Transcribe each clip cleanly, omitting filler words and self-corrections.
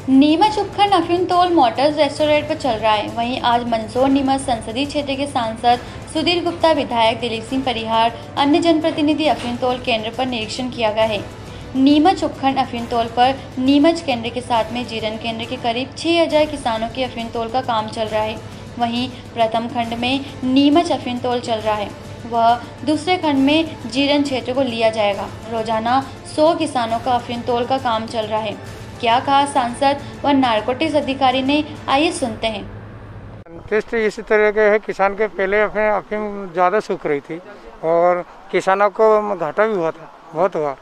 नीमच उपखंड अफीम तोल मोटर्स रेस्टोरेंट पर चल रहा है। वहीं आज मंदसौर नीमच संसदीय क्षेत्र के सांसद सुधीर गुप्ता, विधायक दिलीप सिंह परिहार, अन्य जनप्रतिनिधि अफीम तोल केंद्र पर निरीक्षण किया गया है। नीमच उपखंड अफीम तोल पर नीमच केंद्र के साथ में जीरन केंद्र के करीब 6000 किसानों के अफीम तोल का काम चल रहा है। वहीं प्रथम खंड में नीमच अफीम तोल चल रहा है, वह दूसरे खंड में जीरन क्षेत्र को लिया जाएगा। रोजाना 100 किसानों का अफीम तोल का काम चल रहा है। क्या कहा सांसद व नारकोटिक्स अधिकारी ने, आइए सुनते हैं। टेस्ट इसी तरह के है, किसान के पहले अफीम ज़्यादा सूख रही थी और किसानों को घाटा भी हुआ था, बहुत हुआ।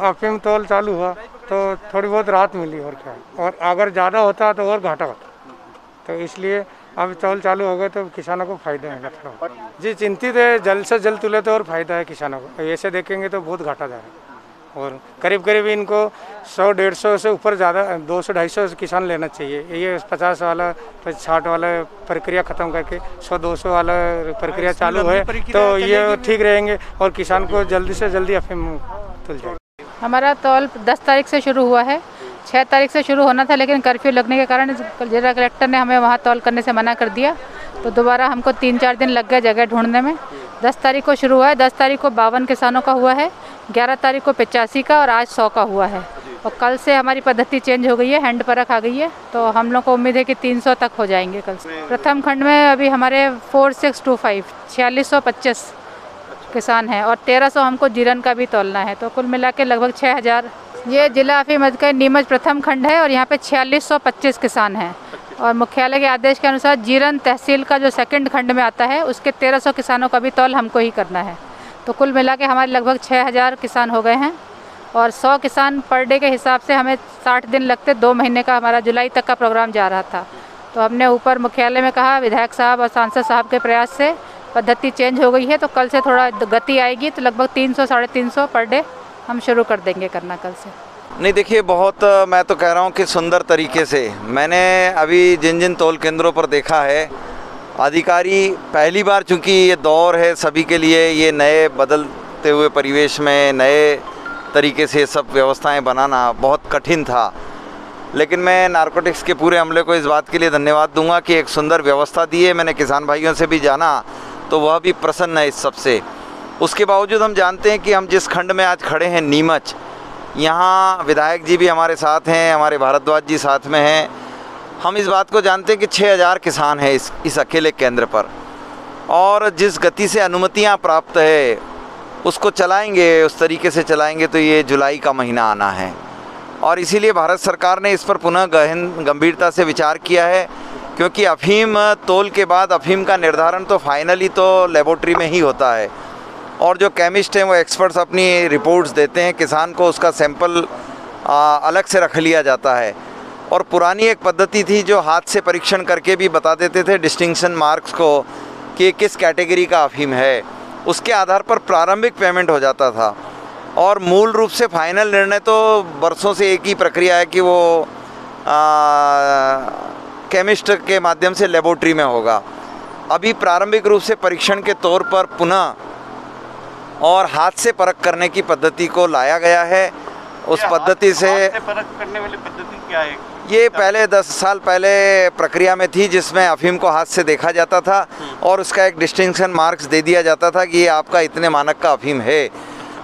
अफीम तोल चालू हुआ तो थोड़ी बहुत राहत मिली और क्या, और अगर ज़्यादा होता तो और घाटा होता, तो इसलिए अब तोल चालू हो गए तो किसानों को फायदा मिला थोड़ा। जी चिंतित है, जल्द से जल्द तुले तो और फायदा है किसानों को। ऐसे देखेंगे तो बहुत घाटा जा रहा है और करीब करीब इनको 100-150 से ऊपर ज़्यादा 200-250 किसान लेना चाहिए। ये 50 वाला 60 वाला प्रक्रिया ख़त्म करके 100-200 वाला प्रक्रिया चालू है तो ये ठीक रहेंगे और किसान को जल्दी से जल्दी अफीम तुल जाएगा। हमारा तौल 10 तारीख से शुरू हुआ है। 6 तारीख से शुरू होना था, लेकिन कर्फ्यू लगने के कारण जिला कलेक्टर ने हमें वहाँ तौल करने से मना कर दिया, तो दोबारा हमको 3-4 दिन लग गए जगह ढूंढने में। 10 तारीख को शुरू हुआ है। 10 तारीख को 52 किसानों का हुआ है, 11 तारीख को 85 का और आज 100 का हुआ है। और कल से हमारी पद्धति चेंज हो गई है, हैंड परख आ गई है, तो हम लोग को उम्मीद है कि 300 तक हो जाएंगे कल से। प्रथम खंड में अभी हमारे 4625 4625 किसान हैं और 1300 हमको जीरन का भी तोलना है, तो कुल मिला के लगभग 6000। ये जिला अफीम अधिकारी नीमच प्रथम खंड है और यहाँ पे 4625 किसान हैं और मुख्यालय के आदेश के अनुसार जीरन तहसील का जो सेकंड खंड में आता है उसके 1300 किसानों का भी तौल हमको ही करना है। तो कुल मिला के हमारे लगभग 6000 किसान हो गए हैं और 100 किसान पर डे के हिसाब से हमें 60 दिन लगते। 2 महीने का हमारा जुलाई तक का प्रोग्राम जा रहा था, तो हमने ऊपर मुख्यालय में कहा, विधायक साहब और सांसद साहब के प्रयास से पद्धति चेंज हो गई है, तो कल से थोड़ा गति आएगी, तो लगभग 300-350 पर डे हम शुरू कर देंगे करना कल से। नहीं देखिए, बहुत मैं तो कह रहा हूँ कि सुंदर तरीके से मैंने अभी जिन तौल केंद्रों पर देखा है, अधिकारी पहली बार, चूँकि ये दौर है सभी के लिए, ये नए बदलते हुए परिवेश में नए तरीके से सब व्यवस्थाएं बनाना बहुत कठिन था, लेकिन मैं नारकोटिक्स के पूरे अमले को इस बात के लिए धन्यवाद दूंगा कि एक सुंदर व्यवस्था दी है। मैंने किसान भाइयों से भी जाना तो वह भी प्रसन्न है इस सब से। उसके बावजूद हम जानते हैं कि हम जिस खंड में आज खड़े हैं नीमच, यहाँ विधायक जी भी हमारे साथ हैं, हमारे भारद्वाज जी साथ में हैं। हम इस बात को जानते हैं कि 6000 किसान हैं इस अकेले केंद्र पर, और जिस गति से अनुमतियाँ प्राप्त है उसको चलाएंगे, उस तरीके से चलाएंगे तो ये जुलाई का महीना आना है। और इसीलिए भारत सरकार ने इस पर पुनः गंभीरता से विचार किया है, क्योंकि अफीम तोल के बाद अफीम का निर्धारण तो फाइनली तो लेबोरेटरी में ही होता है, और जो केमिस्ट हैं वो एक्सपर्ट्स अपनी रिपोर्ट्स देते हैं, किसान को उसका सैंपल अलग से रख लिया जाता है। और पुरानी एक पद्धति थी जो हाथ से परीक्षण करके भी बता देते थे डिस्टिंक्शन मार्क्स को कि किस कैटेगरी का अफीम है, उसके आधार पर प्रारंभिक पेमेंट हो जाता था। और मूल रूप से फाइनल निर्णय तो बरसों से एक ही प्रक्रिया है कि वो केमिस्ट के माध्यम से लेबोरेटरी में होगा। अभी प्रारंभिक रूप से परीक्षण के तौर पर पुनः और हाथ से परख करने की पद्धति को लाया गया है। उस पद्धति से परख करने वाली पद्धति क्या है? ये पहले 10 साल पहले प्रक्रिया में थी, जिसमें अफीम को हाथ से देखा जाता था और उसका एक डिस्टिंक्शन मार्क्स दे दिया जाता था कि ये आपका इतने मानक का अफीम है,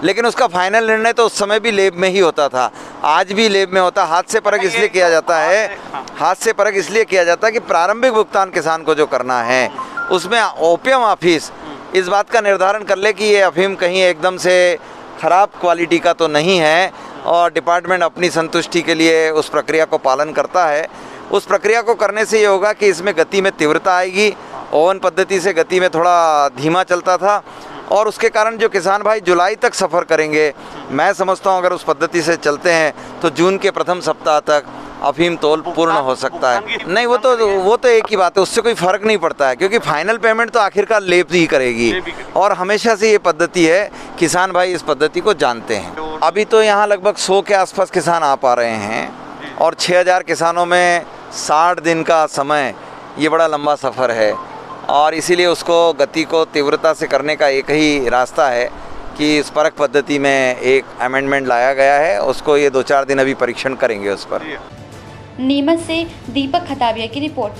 लेकिन उसका फाइनल निर्णय तो उस समय भी लेब में ही होता था, आज भी लेब में होता। हाथ से परख इसलिए किया जाता है, हाथ से परख इसलिए किया जाता है कि प्रारंभिक भुगतान किसान को जो करना है उसमें ओपियम ऑफिस इस बात का निर्धारण कर ले कि ये अफीम कहीं एकदम से ख़राब क्वालिटी का तो नहीं है, और डिपार्टमेंट अपनी संतुष्टि के लिए उस प्रक्रिया को पालन करता है। उस प्रक्रिया को करने से ये होगा कि इसमें गति में तीव्रता आएगी। ओवन पद्धति से गति में थोड़ा धीमा चलता था, और उसके कारण जो किसान भाई जुलाई तक सफ़र करेंगे, मैं समझता हूँ अगर उस पद्धति से चलते हैं तो जून के प्रथम सप्ताह तक अफीम तोल पूर्ण हो सकता है। नहीं, वो तो एक ही बात है, उससे कोई फ़र्क नहीं पड़ता है, क्योंकि फाइनल पेमेंट तो आखिरकार लेब ही करेगी, और हमेशा से ये पद्धति है, किसान भाई इस पद्धति को जानते हैं। अभी तो यहाँ लगभग 100 के आसपास किसान आ पा रहे हैं, और 6000 किसानों में 60 दिन का समय, ये बड़ा लंबा सफ़र है, और इसीलिए उसको गति को तीव्रता से करने का एक ही रास्ता है कि इस परख पद्धति में एक अमेंडमेंट लाया गया है, उसको ये 2-4 दिन अभी परीक्षण करेंगे उस पर। नीमच से दीपक खताबिया की रिपोर्ट।